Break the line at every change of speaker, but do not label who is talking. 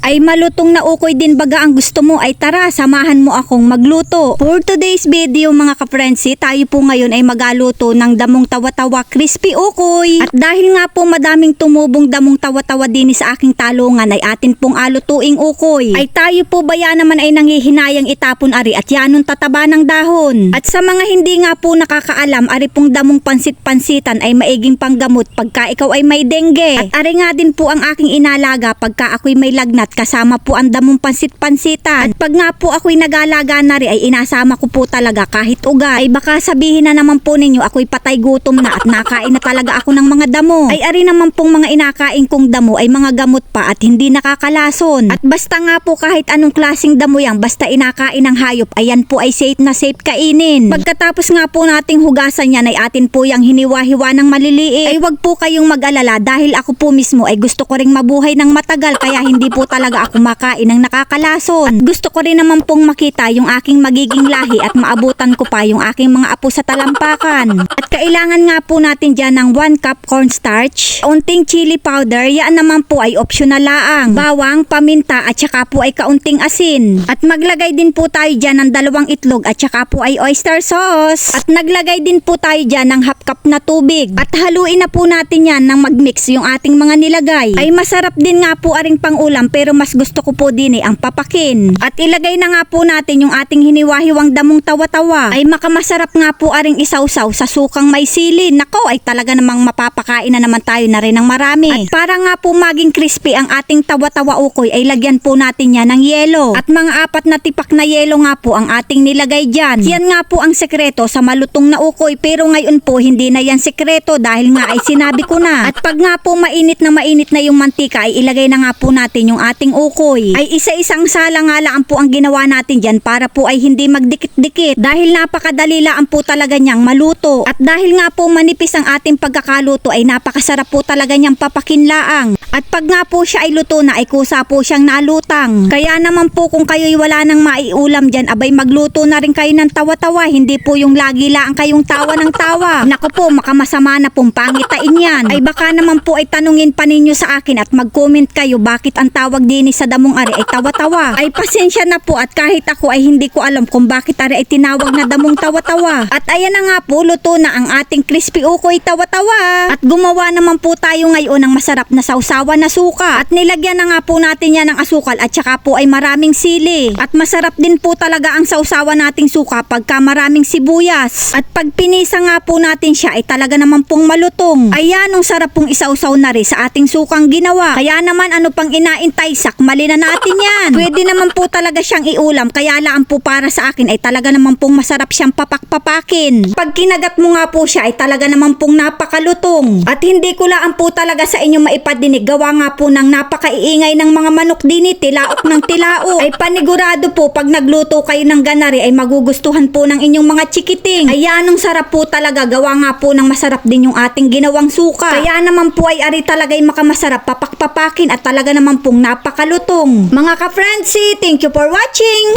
ay malutong na ukoy din baga ang gusto mo, ay tara samahan mo akong magluto. For today's video mga ka-friendsi, tayo po ngayon ay magaluto ng damong tawa-tawa crispy ukoy. At dahil nga po madaming tumubong damong tawa-tawa din sa aking talungan ay atin pong alutuing ukoy, ay tayo po baya naman ay nanghihinayang itapon ari at yanong tataba ng dahon. At sa mga hindi nga po nakakaalam, ari pong damong pansit-pansitan ay maiging panggamot pagka ikaw ay may dengue. At ari nga din po ang aking inalaga pagka ako'y may lagnat, kasama po ang damong pansit-pansitan. At pag nga po ako'y nagalaga na rin ay inasama ko po talaga kahit ugat. Ay baka sabihin na naman po ninyo ako'y patay gutom na at nakain na talaga ako ng mga damo. Ay ari naman pong mga inakain kong damo ay mga gamot pa at hindi nakakalason. At basta nga po kahit anong klaseng damo yan, basta inakain ng hayop, ayan po ay safe na safe kainin. Pagkatapos nga po nating hugasan yan ay atin po yung hiniwa-hiwa ng maliliit. Ay wag po kayong mag-alala dahil ako po mismo ay gusto ko ring mabuhay ng matagal, kaya hindi po talaga ako makain ng nakakalason. At gusto ko rin naman pong makita yung aking magiging lahi at maabutan ko pa yung aking mga apo sa talampakan. At kailangan nga po natin dyan ng 1 cup cornstarch, unting chili powder, yan naman po ay optional laang, bawang, paminta at saka po ay kaunting asin. At maglagay din po tayo dyan ng 2 itlog at saka po ay oyster sauce. At naglagay din po tayo dyan ng half cup na tubig. At haluin na po natin yan nang magmix yung ating mga nilagay. Ay masarap din nga po aring pangulam, pero mas gusto ko po din ang papakin. At ilagay na nga po natin yung ating hiniwa-hiwang damong tawa-tawa. Ay makamasarap nga po aring isawsaw sa sukang may sili. Nako, ay talaga namang mapapakain na naman tayo na rin ng marami. At para nga po maging crispy ang ating tawa-tawa ukoy ay lagyan po natin yan ng yelo. At mga 4 na tipak na yelo nga po ang ating nilagay dyan. Yan nga po ang sekreto sa malutong na ukoy, pero ngayon po hindi na yan sekreto dahil nga ay sinabi ko na. At pag nga po mainit na yung mantika ay ilagay na nga po natin yung ating ukoy. Ay isa-isang sala nga lang po ang ginawa natin dyan para po ay hindi magdikit-dikit dahil napakadali lang po talaga niyang maluto. At dahil nga po manipis ang ating pagkakaluto ay napakasarap po talaga niyang papakinlaang. At pag nga po siya ay luto na ay kusa po siyang nalutang. Kaya naman po kung kayo'y wala nang maiulam dyan, abay magluto na rin kayo ng tawa-tawa, hindi po yung lagi lang kayong tawa ng tawa. Naku po, makamasama na pong pangitain yan. Ay baka naman po ay tanungin pa ninyo sa akin at mag-comment kayo bakit ang tawag din sa damong ari ay tawa-tawa. Ay pasensya na po at kahit ako ay hindi ko alam kung bakit ari ay tinawag na damong tawa-tawa. At ayan na nga po, luto na ang ating crispy ukoy tawa-tawa. At gumawa naman po tayo ngayon ng masarap na sausawan na suka. At nilagyan na nga po natin yan ng asukal at saka po ay maraming sili. At masarap din po talaga ang sausawan nating suka pagka maraming sibuyas. At pag pinisa nga po natin siya ay talaga naman pong malutong. Ayan, ang sarap pong isausaw na rin sa ating sukang ginawa. Kaya naman ano pang inaintay, sakmali na natin yan. Pwede naman po talaga siyang iulam, kaya lang po para sa akin ay talaga naman pong masarap siyang papak-papakin. Pag kinagat mo nga po siya ay talaga naman pong napakalutong. At hindi ko lang po talaga sa inyo maipadinig, gawa nga po ng napakaiingay ng mga manok din, tilaok ng tilaok. Ay panigurado po pag nagluto kayo ng ganari ay magugustuhan po ng inyong mga chikiting. Ayan, ang sarap po talaga, gawa nga po ng masarap din yung ating ginawang suka. Kaya naman po ay ari talaga'y makamasarap papak-papakin at talaga naman pong napakalutong. Mga ka-friendsi, thank you for watching!